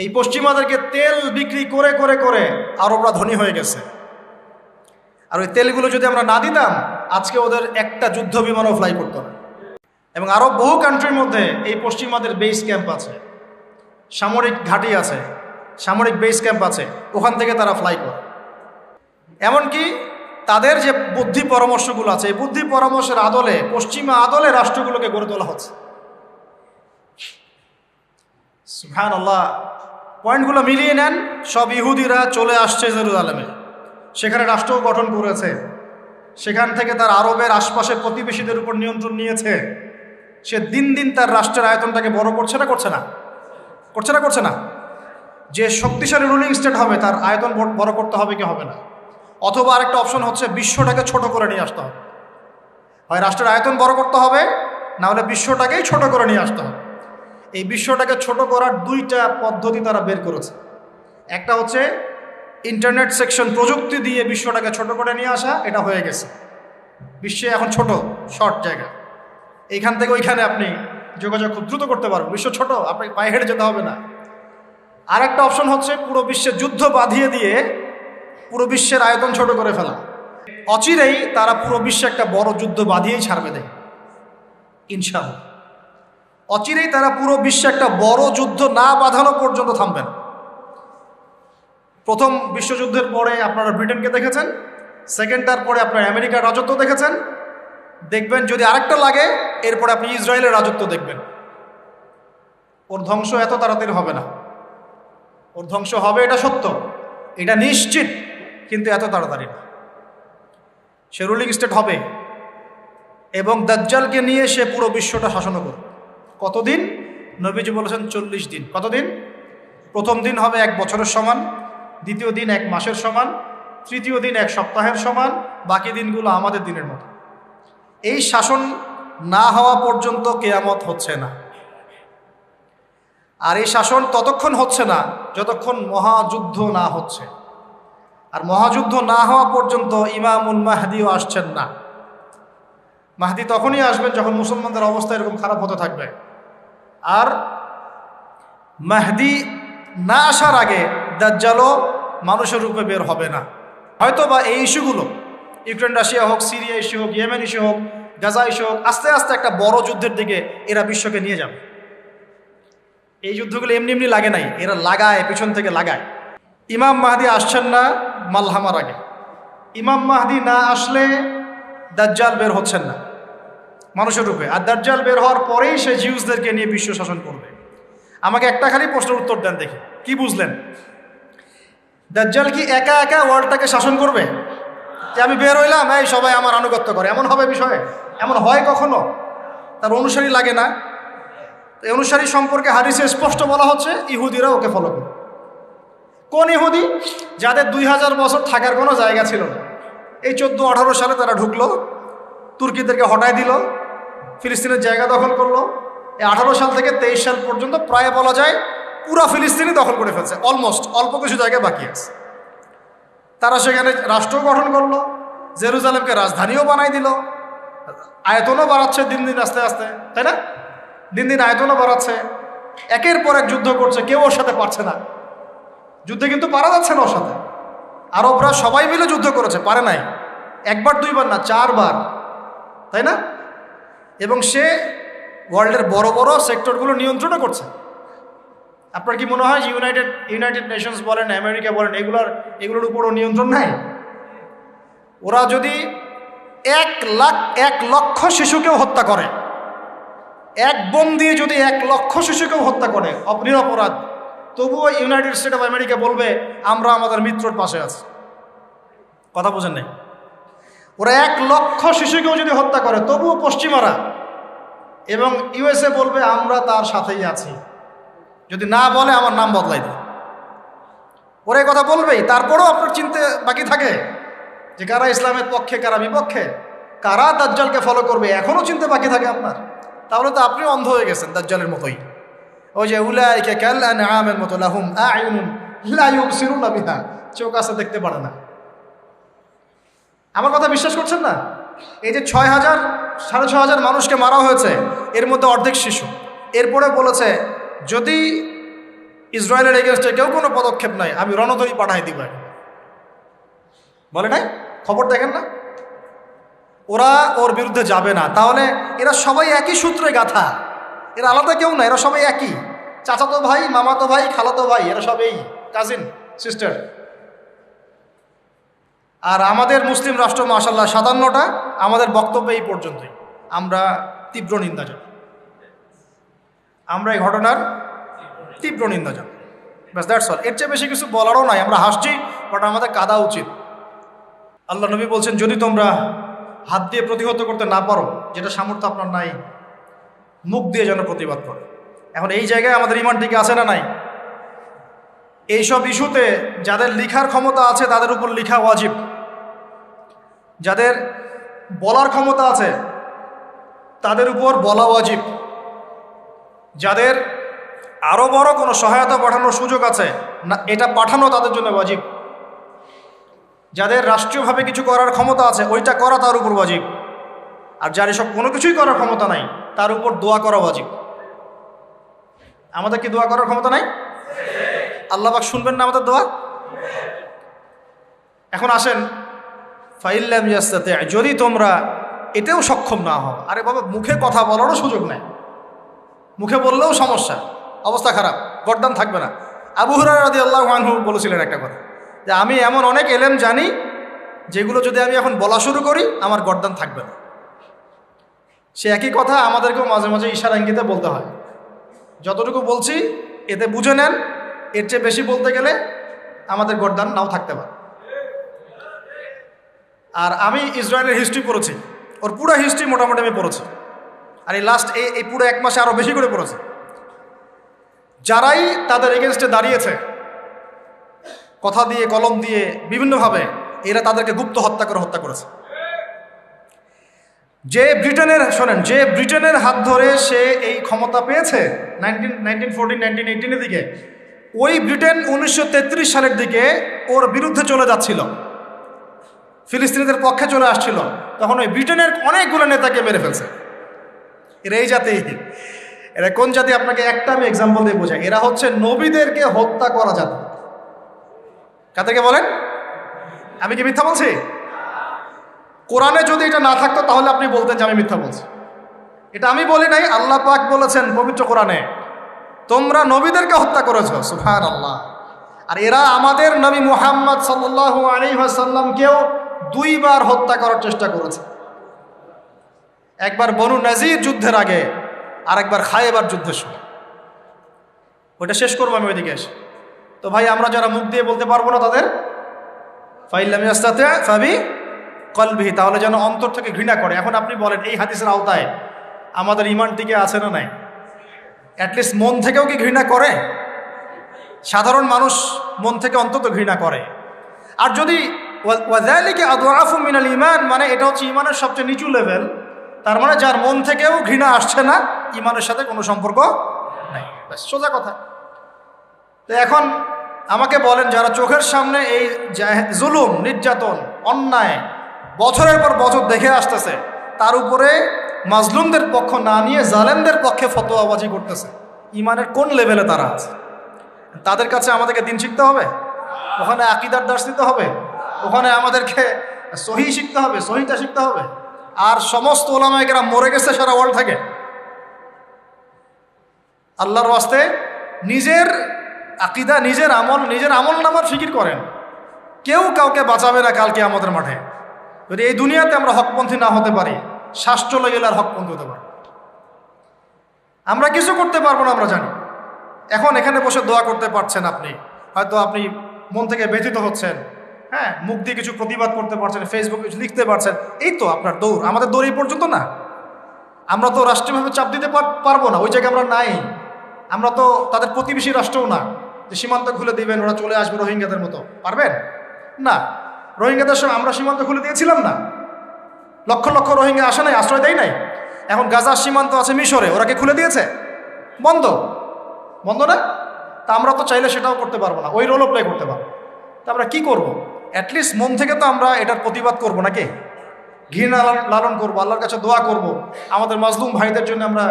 এই পশ্চিমাদেরকে তেল বিক্রি করে করে করে আরবরা ধনী হয়ে গেছে। আর ওই তেলগুলো যদি আমরা না দিতাম, আজকে ওদের একটা যুদ্ধ বিমানও ফ্লাই করতো না। এবং আরও বহু কান্ট্রির মধ্যে এই পশ্চিমাদের বেস ক্যাম্প আছে, সামরিক ঘাঁটি আছে, সামরিক বেস ক্যাম্প আছে, ওখান থেকে তারা ফ্লাই করে। এমনকি তাদের যে বুদ্ধি পরামর্শগুলো আছে, এই বুদ্ধি পরামর্শের আদলে, পশ্চিমা আদলে রাষ্ট্রগুলোকে গড়ে তোলা হচ্ছে। সুবহানাল্লাহ। পয়েন্টগুলো মিলিয়ে নেন, সব ইহুদিরা চলে আসছে জেরুজালেমে, সেখানে রাষ্ট্র গঠন করেছে, সেখান থেকে তার আরবের আশপাশের প্রতিবেশীদের উপর নিয়ন্ত্রণ নিয়েছে। সে দিন দিন তার রাষ্ট্রের আয়তনটাকে বড় করছে না করছে না করছে না করছে না যে শক্তিশালী রুলিং স্টেট হবে তার আয়তন বড় করতে হবে কি হবে না? অথবা আরেকটা অপশন হচ্ছে বিশ্বটাকে ছোট করে নিয়ে আসতে হবে। হয় রাষ্ট্রের আয়তন বড় করতে হবে, না হলে বিশ্বটাকেই ছোট করে নিয়ে আসতে হবে। এই বিশ্বটাকে ছোট করার দুইটা পদ্ধতি তারা বের করেছে। একটা হচ্ছে ইন্টারনেট সেকশন, প্রযুক্তি দিয়ে বিশ্বটাকে ছোট করে নিয়ে আসা, এটা হয়ে গেছে। বিশ্বে এখন ছোট শর্ট জায়গা, এইখান থেকে ওইখানে আপনি যোগাযোগ খুব দ্রুত করতে পারবেন। বিশ্ব ছোট, আপনাকে পায়ে হেঁটে যেতে হবে না। আর একটা অপশন হচ্ছে পুরো বিশ্বে যুদ্ধ বাঁধিয়ে দিয়ে পুরো বিশ্বের আয়তন ছোট করে ফেলা। অচিরেই তারা পুরো বিশ্বে একটা বড় যুদ্ধ বাঁধিয়েই ছাড়বে, দেয় ইনশাআল্লাহ। অচিরেই তারা পুরো বিশ্বে একটা বড় যুদ্ধ না বাঁধানো পর্যন্ত থামবেন। প্রথম বিশ্বযুদ্ধের পরে আপনারা ব্রিটেনকে দেখেছেন, সেকেন্ডটার পরে আপনার আমেরিকার রাজত্ব দেখেছেন, দেখবেন যদি আরেকটা লাগে এরপরে আপনি ইসরায়েলের রাজত্ব দেখবেন। ওর ধ্বংস এত তাড়াতাড়ি হবে না, ওর ধ্বংস হবে, এটা সত্য, এটা নিশ্চিত, কিন্তু এত তাড়াতাড়ি না। সে রুলিং স্টেট হবে এবং দাজ্জালকে নিয়ে সে পুরো বিশ্বটা শাসন করবে। কতদিন? নবীজি বলেছেন 40 দিন। কতদিন? প্রথম দিন হবে 1 বছরের সমান, দ্বিতীয় দিন 1 মাসের সমান, তৃতীয় দিন 1 সপ্তাহের সমান, বাকি দিনগুলো আমাদের দিনের মতো। এই শাসন না হওয়া পর্যন্ত কিয়ামত হচ্ছে না। আর এই শাসন ততক্ষণ হচ্ছে না যতক্ষণ মহাযুদ্ধ না হচ্ছে। আর মহাযুদ্ধ না হওয়া পর্যন্ত ইমামুল মাহদিও আসছেন না। মাহদি তখনই আসবেন যখন মুসলমানদের অবস্থা এরকম খারাপ হতে থাকবে। আর মাহদি না আসার আগে দাজ্জালও মানুষের রূপে বের হবে না। হয়তো বা এই ইস্যুগুলো, ইউক্রেন রাশিয়া হোক, সিরিয়া ইস্যু হোক, ইয়েমেন ইস্যু হোক, গাজা ইস্যু হোক, আস্তে আস্তে একটা বড় যুদ্ধের দিকে এরা বিশ্বকে নিয়ে যাবে। এই যুদ্ধগুলো এমনি এমনি লাগে নাই, এরা লাগায়, পিছন থেকে লাগায়। ইমাম মাহদি আসছেন না মালহামার আগে। ইমাম মাহদি না আসলে দাজ্জাল বের হচ্ছেন না মানুষের রূপে। আর দাজ্জাল বের হওয়ার পরেই সে জিউসদেরকে নিয়ে বিশ্ব শাসন করবে। আমাকে একটা খালি প্রশ্নের উত্তর দেন দেখি, কি বুঝলেন? দাজ্জাল কি একা একা ওয়ার্ল্ডটাকে শাসন করবে? যে আমি বের হইলাম, এই সবাই আমার আনুগত্য করে, এমন হবে বিষয়ে? এমন হয় কখনো? তার অনুসারী লাগে না? এই অনুসারী সম্পর্কে হাদিসে স্পষ্ট বলা হচ্ছে ইহুদিরা ওকে ফলো করে। কোন ইহুদি? যাদের 2000 বছর থাকার কোনো জায়গা ছিল না। এই 14-18 সালে তারা ঢুকলো, তুর্কিদেরকে হটায় দিল, ফিলিস্তিনের জায়গা দখল করলো। এই 18 সাল থেকে 23 সাল পর্যন্ত প্রায় বলা যায় পুরা ফিলিস্তিনি দখল করে ফেলছে, অলমোস্ট। অল্প কিছু জায়গায় বাকি আছে। তারা সেখানে রাষ্ট্র গঠন করলো, জেরুজালেমকে রাজধানীও বানাই দিল, আয়তনও বাড়াচ্ছে দিন দিন আস্তে আস্তে, তাই না? দিন দিন আয়তনও বাড়াচ্ছে, একের পর এক যুদ্ধ করছে, কেউ ওর সাথে পারছে না। যুদ্ধে কিন্তু পারা যাচ্ছে না ওর সাথে। আরবরা সবাই মিলে যুদ্ধ করেছে, পারে নাই। 1বার 2বার না, 4 বার, তাই না? এবং সে ওয়ার্ল্ডের বড় বড় সেক্টরগুলো নিয়ন্ত্রণও করছে। আপনার কি মনে হয় যে ইউনাইটেড নেশনস বলেন, আমেরিকা বলেন, এগুলোর উপরও নিয়ন্ত্রণ নাই? ওরা যদি 1 লক্ষ শিশুকেও হত্যা করে, এক বোম দিয়ে যদি 1 লক্ষ শিশুকেও হত্যা করে নিরপরাধ, তবুও ইউনাইটেড স্টেট অফ আমেরিকা বলবে আমরা আমাদের মিত্রর পাশে আছি। কথা বোঝেন নাই? ওরা 1 লক্ষ শিশুকেও যদি হত্যা করে, তবুও পশ্চিমারা এবং ইউএসএ বলবে আমরা তার সাথেই আছি। যদি না বলে আমার নাম বদলাই দিই। ওরা এই কথা বলবেই। তারপরেও আপনার চিনতে বাকি থাকে যে কারা ইসলামের পক্ষে, কারা বিপক্ষে, কারা দাজ্জালকে ফলো করবে, এখনও চিনতে বাকি থাকে আপনার। তাহলে তো আপনি অন্ধ হয়ে গেছেন দাজ্জালের মতোই। ওই যে উলাইকা কাল আনআমের মতো, লাহুম আ'য়ুনুন লা ইউবসিরুনা বিহা, চোখ আছে দেখতে পারে না। আমার কথা বিশ্বাস করছেন না? এই যে 6,000 6,500 মানুষকে মারা হয়েছে, এর মধ্যে অর্ধেক শিশু। এরপরে বলেছে যদি ইসরায়েলের এগেনস্টে কেউ কোনো পদক্ষেপ নাই, আমি রণতরী পাঠাই দিব। বলে নাই, খবর দেখেন না? ওরা ওর বিরুদ্ধে যাবে না। তাহলে এরা সবাই একই সূত্রে গাথা, এরা আলাদা কেউ না, এরা সবাই একই, চাচাতো ভাই, মামাতো ভাই, খালাতো ভাই, এরা সবাই কাজিন সিস্টার। আর আমাদের মুসলিম রাষ্ট্র মাশাআল্লাহ 57টা, আমাদের বক্তব্য এই পর্যন্তই। আমরা তীব্র নিন্দা জানাই, আমরা এই ঘটনার তীব্র নিন্দা জানাই, ব্যাস, দ্যাটস অল। এর চেয়ে বেশি কিছু বলারও নাই। আমরা হাসছি, বাট আমাদের কাঁদা উচিত। আল্লাহ নবী বলছেন, যদি তোমরা হাত দিয়ে প্রতিহত করতে না পারো, যেটা সামর্থ্য আপনার নাই, মুখ দিয়ে যেন প্রতিবাদ করো। এখন এই জায়গায় আমাদের ইমান ঠিক আছে না নাই? এইসব ইস্যুতে যাদের লিখার ক্ষমতা আছে তাদের উপর লিখা ওয়াজিব, যাদের বলার ক্ষমতা আছে তাদের উপর বলা ওয়াজিব, যাদের আরও বড় কোনো সহায়তা পাঠানোর সুযোগ আছে না, এটা পাঠানো তাদের জন্য ওয়াজিব। যাদের রাষ্ট্রীয়ভাবে কিছু করার ক্ষমতা আছে ওইটা করা তার উপর ওয়াজিব। আর যার এসব কোনো কিছুই করার ক্ষমতা নাই তার উপর দোয়া করা ওয়াজিব। আমাদের কি দোয়া করার ক্ষমতা নাই? আল্লাহ পাক শুনবেন না আমাদের দোয়া? এখন আসেন, ফাইল্লাম ইয়াস্তাতি, যদি তোমরা এতেও সক্ষম না হও। আরে বাবা, মুখে কথা বলারও সুযোগ নাই, মুখে বললেও সমস্যা, অবস্থা খারাপ, গর্দান থাকবে না। আবু হুরায়রা রাদিয়াল্লাহু আনহু বলেছিলেন একটা কথা, যে আমি এমন অনেক এলেম জানি যেগুলো যদি আমি এখন বলা শুরু করি আমার গর্দান থাকবে না। সে একই কথা আমাদেরকেও মাঝে মাঝে ইশারা ইঙ্গিতে বলতে হয়। যতটুকু বলছি এতে বুঝে নেন, এর চেয়ে বেশি বলতে গেলে আমাদের গর্দান নাও থাকতে পারে। আর আমি ইসরায়েলের হিস্ট্রি পড়েছি, ওর পুরো হিস্ট্রি মোটামুটি আমি পড়েছি। আর এই লাস্ট এই পুরো 1 মাসে আরও বেশি করে পড়েছি। যারাই তাদের এগেনস্টে দাঁড়িয়েছে কথা দিয়ে, কলম দিয়ে, বিভিন্নভাবে, এরা তাদেরকে গুপ্ত হত্যা করেছে। যে ব্রিটেনের, শোনেন, যে ব্রিটেনের হাত ধরে সে এই ক্ষমতা পেয়েছে 1914-1918-এর দিকে, ওই ব্রিটেন 1933 সালের দিকে ওর বিরুদ্ধে চলে যাচ্ছিল, ফিলিস্তিনিদের পক্ষে চলে আসছিল, তখন ওই ব্রিটেনের অনেকগুলো নেতাকে মেরে ফেলছে। এরা এই জাতি, এরা কোন জাতি? আপনাকে একটা আমি এক্সাম্পল দিয়ে বোঝাই। এরা হচ্ছে নবীদেরকে হত্যা করা জাতি। কাদেরকে বলেন? আমি কি মিথ্যা বলছি? কোরআনে যদি এটা না থাকতো তাহলে আপনি বলতেন যে আমি মিথ্যা বলছি। এটা আমি বলি নাই, আল্লাহ পাক বলেছেন পবিত্র কোরআনে, তোমরা নবীদেরকে হত্যা করেছো। সুবহানাল্লাহ। আর এরা আমাদের নবী মুহাম্মদ সাল্লাল্লাহু আলাইহি ওয়াসাল্লামকেও 2 বার হত্যা করার চেষ্টা করেছে। একবার বনু নাজির যুদ্ধের আগে, আর একবার খায়বার যুদ্ধের সময়। ওইটা শেষ করবো আমি ওইদিকে এসে। তো ভাই, আমরা যারা মুখ দিয়ে বলতে পারবো না তাদের ফাইল্লাম ইয়াস্তাতি ফাবি কলবিহি, তাহলে যেন অন্তর থেকে ঘৃণা করে। এখন আপনি বলেন, এই হাদিসের আওতায় আমাদের ইমান টিকে আছে না নাই? অ্যাটলিস্ট মন থেকেও কি ঘৃণা করে? সাধারণ মানুষ মন থেকে অন্তত ঘৃণা করে। আর যদি ওয়াযালিকা আদআফু মিনাল ঈমান, মানে এটা হচ্ছে ইমানের সবচেয়ে নিচু লেভেল, তার মানে যার মন থেকেও ঘৃণা আসছে না, ইমানের সাথে কোনো সম্পর্ক নাই। ব্যাস, সোজা কথা। তো এখন আমাকে বলেন, যারা চোখের সামনে এই জুলুম, নির্যাতন, অন্যায় বছরের পর বছর দেখে আসতেছে, তার উপরে মাজলুমদের পক্ষ না নিয়ে জালেমদের পক্ষে ফতোয়াবাজি করতেছে, ইমানের কোন লেভেলে তারা আছে? তাদের কাছে আমাদেরকে দিন শিখতে হবে, ওখানে আকীদার দার্স নিতে হবে, ওখানে আমাদেরকে সহি শিখতে হবে, সহিটা শিখতে হবে। আর সমস্ত ওলামায়ে কেরাম মরে গেছে সারা ওয়ার্ল্ড থেকে। আল্লাহর ওয়াস্তে নিজের আকীদা, নিজের আমল নামার ফিকির করেন। কেউ কাউকে বাঁচাবে না কালকে আমাদের মাঠে। যদি এই দুনিয়াতে আমরা হকপন্থী না হতে পারি, শ্বাস চলে গেলে আর হকপন্থী হতে পারি। আমরা কিছু করতে পারবো না, আমরা জানি। এখন এখানে বসে দোয়া করতে পারছেন আপনি, হয়তো আপনি মন থেকে ব্যথিত হচ্ছেন, হ্যাঁ, মুখ দিয়ে কিছু প্রতিবাদ করতে পারছেন, ফেসবুকে কিছু লিখতে পারছেন, এই তো আপনার দৌড়। আমাদের দৌড় এই পর্যন্ত না। আমরা তো রাষ্ট্রীয়ভাবে চাপ দিতে পারবো না, ওই জায়গায় আমরা নাই। আমরা তো তাদের প্রতিবেশী রাষ্ট্রও না যে সীমান্ত খুলে দিবেন, ওরা চলে আসবে রোহিঙ্গাদের মতো। পারবেন না। রোহিঙ্গাদের সঙ্গে আমরা সীমান্ত খুলে দিয়েছিলাম না? লক্ষ লক্ষ রোহিঙ্গা আসে নাই, আশ্রয় দেয় নাই। এখন গাজার সীমান্ত আছে মিশরে, ওরা কি খুলে দিয়েছে? বন্ধ না। তা আমরা তো চাইলে সেটাও করতে পারবো না, ওই রোলও প্লে করতে পারবো। তা আমরা কি করব? অ্যাটলিস্ট মন থেকে তো আমরা এটার প্রতিবাদ করবো নাকি? ঘৃণা লালন করবো, আল্লাহর কাছে দোয়া করব, আমাদের মাজলুম ভাইদের জন্য আমরা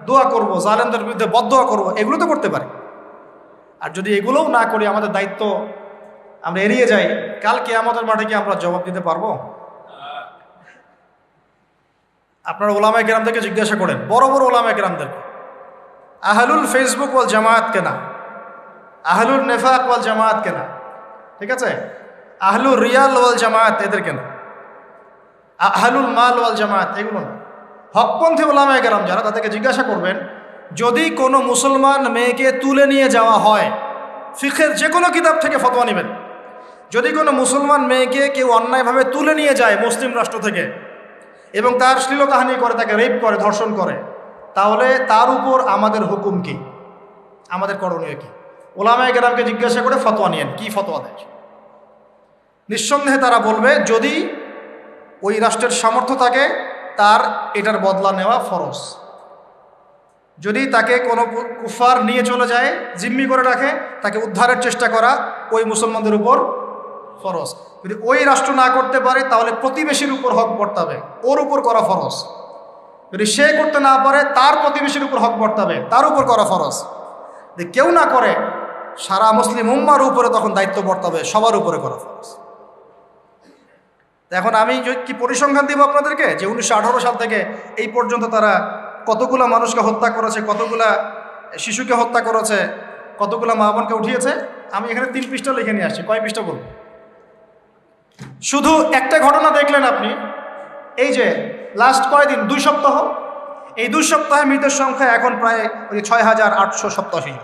দোয়া করব, জালেমদের বিরুদ্ধে বদদোয়া করব, এগুলো তো করতে পারি। আর যদি এগুলোও না করি, আমাদের দায়িত্ব আমরা এড়িয়ে যাই, কালকে আমাদের মাঠে কি আমরা জবাব দিতে পারবো? আপনারা ওলামায়ে কেরামদেরকে জিজ্ঞাসা করেন, বড় বড় ওলামায়ে কেরামদেরকে, আহলুল ফেসবুক ওয়াল জামায়াত কেনা, আহলুল নেফাক ওয়াল জামায়াত কেনা, ঠিক আছে, আহলুল রিয়াল ওয়াল জামায়াত এদের কেনা, আহলুল মাল ওয়াল জামায়াত এগুলো না। হকপন্থী ওলামায়ে কেরাম যারা, তাদেরকে জিজ্ঞাসা করবেন, যদি কোনো মুসলমান মেয়েকে তুলে নিয়ে যাওয়া হয়, ফিকহের যে কোনো কিতাব থেকে ফতোয়া নেবেন, যদি কোনো মুসলমান মেয়েকে কেউ অন্যায়ভাবে তুলে নিয়ে যায় মুসলিম রাষ্ট্র থেকে এবং তার শ্লীলতাহানি করে, তাকে রেপ করে, ধর্ষণ করে, তাহলে তার উপর আমাদের হুকুম কি, আমাদের করণীয় কি? ওলামায়ে কেরামকে জিজ্ঞাসা করে ফতোয়া নিয়েন, কি ফতোয়া দেয়। নিঃসন্দেহে তারা বলবে, যদি ওই রাষ্ট্রের সামর্থ্য থাকে তার এটার বদলা নেওয়া ফরজ। যদি তাকে কোনো কুফার নিয়ে চলে যায়, জিম্মি করে রাখে, তাকে উদ্ধারের চেষ্টা করা ওই মুসলমানদের উপর ফরজ। যদি ওই রাষ্ট্র না করতে পারে তাহলে প্রতিবেশীর উপর হক বর্তাবে, ওর উপর করা ফরজ। যদি সে করতে না পারে তার প্রতিবেশীর উপর হক বর্তাবে, তার উপর করা ফরজ। যদি কেউ না করে সারা মুসলিম উম্মার উপরে তখন দায়িত্ব বর্তাবে, সবার উপরে করা ফরজ। এখন আমি কি পরিসংখ্যান দিব আপনাদেরকে যে 1918 সাল থেকে এই পর্যন্ত তারা কতগুলা মানুষকে হত্যা করেছে, কতগুলা শিশুকে হত্যা করেছে, কতগুলা মা বোনকে উঠিয়েছে? আমি এখানে 3 পৃষ্ঠা লিখে নিয়ে আসছি। কয় পৃষ্ঠা বলবো? শুধু একটা ঘটনা দেখলেন আপনি, এই যে লাস্ট কয়দিন, 2 সপ্তাহ, এই 2 সপ্তাহে মৃতের সংখ্যা এখন প্রায় 6887।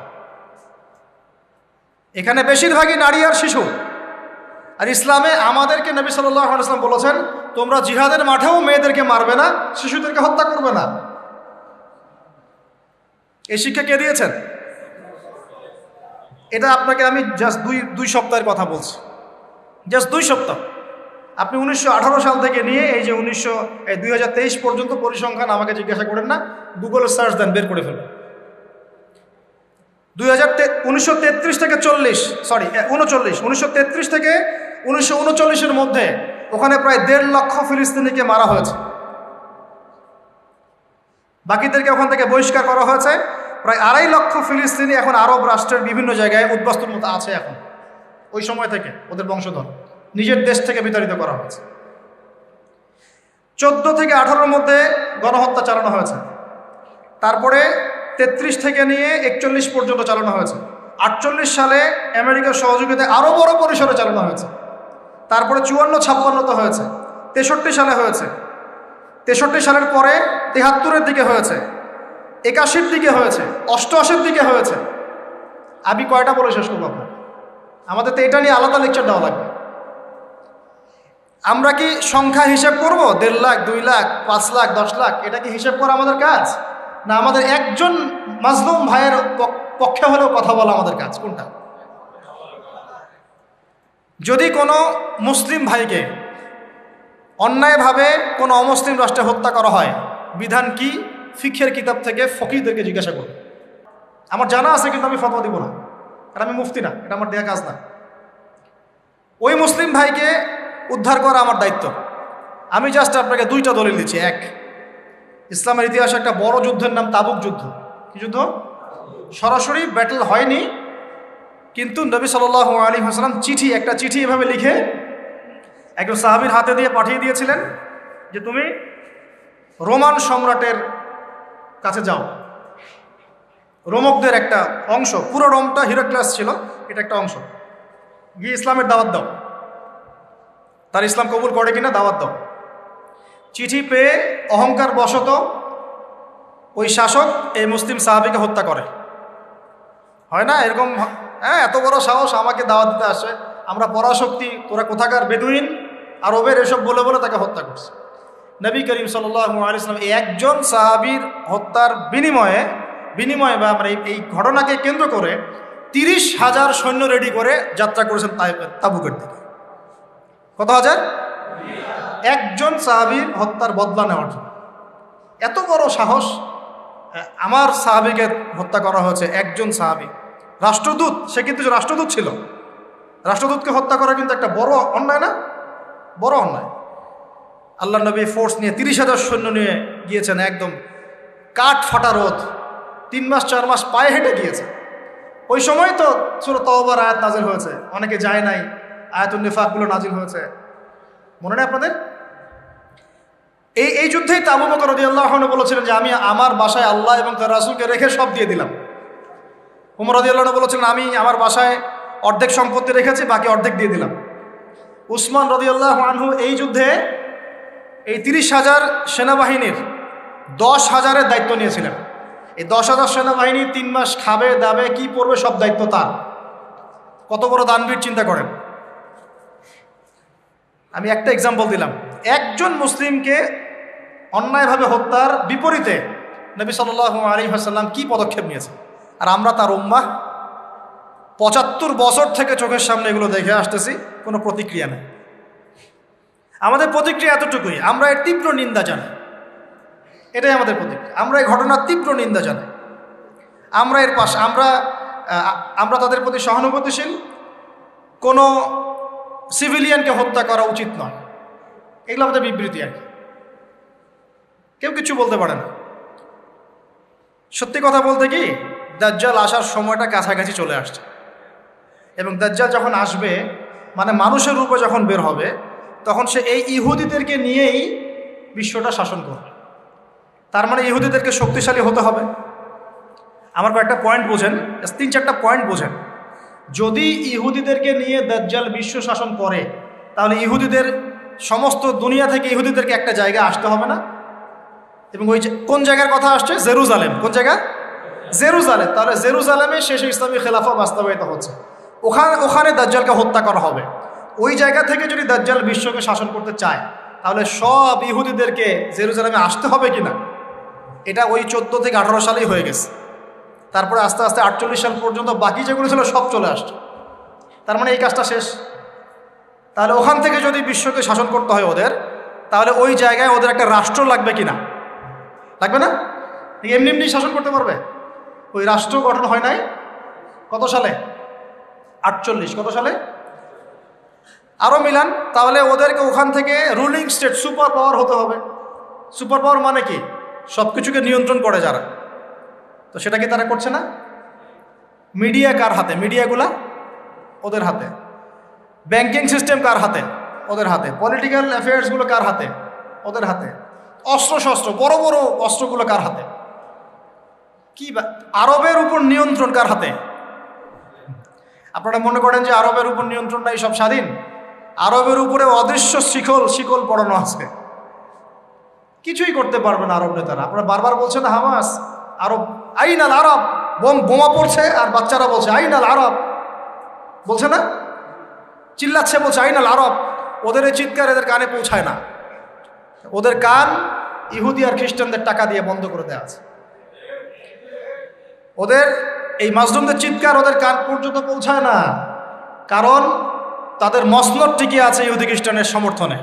এখানে বেশিরভাগই নারী আর শিশু। আর ইসলামে আমাদেরকে নবী সাল্লাল্লাহু আলাইহি ওয়াসাল্লাম বলেছেন, তোমরা জিহাদের মাঠেও মেয়েদেরকে মারবে না, শিশুদেরকে হত্যা করবে না। এই শিক্ষা কে দিয়েছেন? এটা আপনাকে আমি জাস্ট দুই সপ্তাহের কথা বলছি, জাস্ট 2 সপ্তাহ। আপনি 1918 সাল থেকে নিয়ে এই যে 2023 পর্যন্ত পরিসংখ্যান আমাকে জিজ্ঞাসা করেন না, গুগলে সার্চ দেন, বের করে ফেলবেন। 1933 থেকে 1933 থেকে 1939-এর মধ্যে ওখানে প্রায় 1.5 লক্ষ ফিলিস্তিনিকে মারা হয়েছে। বাকিদেরকে ওখান থেকে বহিষ্কার করা হয়েছে। প্রায় 2.5 লক্ষ ফিলিস্তিনি এখন আরব রাষ্ট্রের বিভিন্ন জায়গায় উদ্বাস্তুর মতো আছে। এখন ওই সময় থেকে ওদের বংশধর নিজের দেশ থেকে বিতাড়িত করা হয়েছে। 14 থেকে 18-এর মধ্যে গণহত্যা চালানো হয়েছে। তারপরে 33 থেকে নিয়ে 41 পর্যন্ত চালানো হয়েছে। 48 সালে আমেরিকার সহযোগিতায় আরও বড় পরিসরে চালানো হয়েছে। তারপরে 54-56 হয়েছে, 63 সালে হয়েছে, 63 সালের পরে 73-এর দিকে হয়েছে, 81-র দিকে হয়েছে, 88-র দিকে হয়েছে। আমি কয়টা বলে শেষ করবো আপনার? আমাদের তো এটা নিয়ে আলাদা লেকচার দেওয়া লাগবে। আমরা কি সংখ্যা হিসাব করব? 1.5 লাখ, 2 লাখ, 5 লাখ, 10 লাখ? এটা কি হিসাব করা আমাদের কাজ? না আমাদের একজন মাজলুম ভাইয়ের পক্ষে হলেও কথা বলা আমাদের কাজ? কোনটা? যদি কোনো মুসলিম ভাইকে অন্যায়ভাবে কোনো অমুসলিম রাষ্ট্রে হত্যা করা হয়, বিধান কি? ফিকহের কিতাব থেকে ফকিহদেরকে জিজ্ঞাসা করব। আমার জানা আছে, কিন্তু আমি ফতোয়া দিব না, কারণ আমি মুফতি না, এটা আমার দেয়া কাজ না। ওই মুসলিম ভাইকে উদ্ধার করা আমার দায়িত্ব। আমি জাস্ট আপনাকে 2টা দলিল দিচ্ছি। এক, ইসলামের ইতিহাসে একটা বড় যুদ্ধের নাম তাবুক যুদ্ধ। কি যুদ্ধ? সরাসরি ব্যাটল হয়নি, কিন্তু নবী সাল্লাল্লাহু আলাইহি ওয়াসাল্লাম একটা চিঠি এভাবে লিখে একজন সাহাবীর হাতে দিয়ে পাঠিয়ে দিয়েছিলেন যে তুমি রোমান সম্রাটের কাছে যাও। রোমকদের একটা অংশ, পুরো রোমটা হিরাক্লিয়াস ছিল, এটা একটা অংশ, গিয়ে ইসলামের দাওয়াত দাও। তার ইসলাম কবুল করে কিনা দাওয়াত দাও। চিঠি পেয়ে অহংকার বশত ওই শাসক এই মুসলিম সাহাবীকে হত্যা করে। হয় না এরকম? হ্যাঁ, এত বড় সাহস, আমাকে দাওয়াত দিতে আসে, আমরা পরাশক্তি, তোরা কোথাকার বেদুইন আরবের, এসব বলে বলে তাকে হত্যা করছে। নবী করিম সাল্লাল্লাহু আলাইহি ওয়াসাল্লাম এই একজন সাহাবীর হত্যার বিনিময়ে বা আমরা এই ঘটনাকে কেন্দ্র করে 30,000 সৈন্য রেডি করে যাত্রা করেছেন তাবুকের দিকে। কত হাজার? একজন সাহাবীর হত্যার বদলা নেওয়ার জন্য। এত বড় সাহস! আমার সাহাবীকে হত্যা করা হয়েছে, একজন সাহাবী, রাষ্ট্রদূত, সে কিন্তু রাষ্ট্রদূত ছিল। রাষ্ট্রদূতকে হত্যা করা কিন্তু একটা বড় অন্যায় না? বড় অন্যায়। আল্লাহ নবী ফোর্স নিয়ে 30,000 সৈন্য নিয়ে গিয়েছেন, একদম কাঠ ফাটা রোদ, 3 মাস 4 মাস পায়ে হেঁটে গিয়েছে। ওই সময় তো সূরা তাওবার আয়াত নাজিল হয়েছে, অনেকে যায় নাই, আয়াতুন নিফাকগুলো নাজিল হয়েছে, মনে নেই আপনাদের? এই যুদ্ধেই তো আবু বকর রাদিয়াল্লাহু আনহু বলেছিলেন যে আমি আমার বাসায় আল্লাহ এবং তার রাসূলকে রেখে সব দিয়ে দিলাম। ওমর রাদিয়াল্লাহু আনহু বলেছিলেন আমি আমার বাসায় অর্ধেক সম্পত্তি রেখেছি, বাকি অর্ধেক দিয়ে দিলাম। উসমান রাদিয়াল্লাহু আনহু এই যুদ্ধে এই 30,000 সেনাবাহিনীর 10,000-এর দায়িত্ব নিয়েছিলেন। এই 10,000 সেনাবাহিনী 3 মাস খাবে দাবে কি পড়বে সব দায়িত্ব তার। কত বড় দানবীর চিন্তা করেন। আমি একটা এক্সাম্পল দিলাম, একজন মুসলিমকে অন্যায়ভাবে হত্যার বিপরীতে নবী সাল্লাল্লাহু আলাইহি ওয়াসাল্লাম কি পদক্ষেপ নিয়েছে, আর আমরা তার উম্মাহ 75 বছর থেকে চোখের সামনে এগুলো দেখে আসতেছি, কোনো প্রতিক্রিয়া নেই। আমাদের প্রতিক্রিয়া এতটুকুই, আমরা এর তীব্র নিন্দা জানাই, এটাই আমাদের প্রতিক্রিয়া। আমরা এই ঘটনার তীব্র নিন্দা জানাই, আমরা এর পাশে, আমরা তাদের প্রতি সহানুভূতিশীল। কোনো সিভিলিয়ানকে হত্যা করা উচিত নয়, এগুলো আমাদের বিবৃতি আর কি, কেউ কিছু বলতে পারে না। সত্যি কথা বলতে কি, দাজ্জাল আসার সময়টা কাছাকাছি চলে আসছে, এবং দাজ্জাল যখন আসবে মানে মানুষের রূপে যখন বের হবে, তখন সে এই ইহুদিদেরকে নিয়েই বিশ্বটা শাসন করবে। তার মানে ইহুদিদেরকে শক্তিশালী হতে হবে। আমার কয়েকটা পয়েন্ট বোঝেন, 3-4টা পয়েন্ট বোঝেন। যদি ইহুদিদেরকে নিয়ে দাজ্জাল বিশ্ব শাসন করে, তাহলে ইহুদিদের সমস্ত দুনিয়া থেকে ইহুদিদেরকে একটা জায়গায় আসতে হবে না? এবং ওই কোন জায়গার কথা আসছে? জেরুজালেম। কোন জায়গা? জেরুজালেম। তাহলে জেরুজালেমে শেষে ইসলামী খেলাফা বাস্তবায়িত হচ্ছে, ওখানে দাজ্জালকে হত্যা করা হবে। ওই জায়গা থেকে যদি দাজ্জাল বিশ্বকে শাসন করতে চায়, তাহলে সব ইহুদিদেরকে জেরুজালেমে আসতে হবে কিনা? এটা ওই 14 থেকে 18 সালেই হয়ে গেছে। তারপরে আস্তে আস্তে 48 সাল পর্যন্ত বাকি যেগুলো ছিল সব চলে আসছে। তার মানে এই কাজটা শেষ। তাহলে ওখান থেকে যদি বিশ্বকে শাসন করতে হয় ওদের, তাহলে ওই জায়গায় ওদের একটা রাষ্ট্র লাগবে কিনা? লাগবে না? এমনি এমনি শাসন করতে পারবে? ওই রাষ্ট্র গঠন হয় নাই কত সালে? 48। কত সালে? আরও মিলান। তাহলে ওদেরকে ওখান থেকে রুলিং স্টেট, সুপার পাওয়ার হতে হবে। সুপার পাওয়ার মানে কি? সব কিছুকে নিয়ন্ত্রণ করে যারা, তো সেটা কি তারা করছে না? মিডিয়া কার হাতে? মিডিয়াগুলা ওদের হাতে। ব্যাংকিং সিস্টেম কার হাতে? ওদের হাতে। পলিটিক্যাল অ্যাফেয়ার্সগুলো কার হাতে? ওদের হাতে। অস্ত্রশস্ত্র, বড় বড় অস্ত্রগুলো কার হাতে? কি আরবের উপর নিয়ন্ত্রণ কার হাতে? আপনারা মনে করেন যে আরবের উপর নিয়ন্ত্রণ নাই, সব স্বাধীন? আরবের উপরে অদৃশ্য শিকল পড়ানো আছে, কিছুই করতে পারবে না আরব নেতারা। আপনারা বারবার বলছেন হামাস, আরব আইনাল আরব, বোমা পড়ছে আর বাচ্চারা বলছে আইনাল আরব, বলছে না? চিল্লাচ্ছে, বলছে আইনাল আরব। ওদের এই চিৎকার এদের কানে পৌঁছায় না, ওদের কান ইহুদি আর খ্রিস্টানদের টাকা দিয়ে বন্ধ করে দেওয়া আছে। ওদের এই মাজলুমদের চিৎকার ওদের কান পর্যন্ত পৌঁছায় না, কারণ তাদের মসনদ টিকে আছে ইহুদি খ্রিস্টানের সমর্থনে।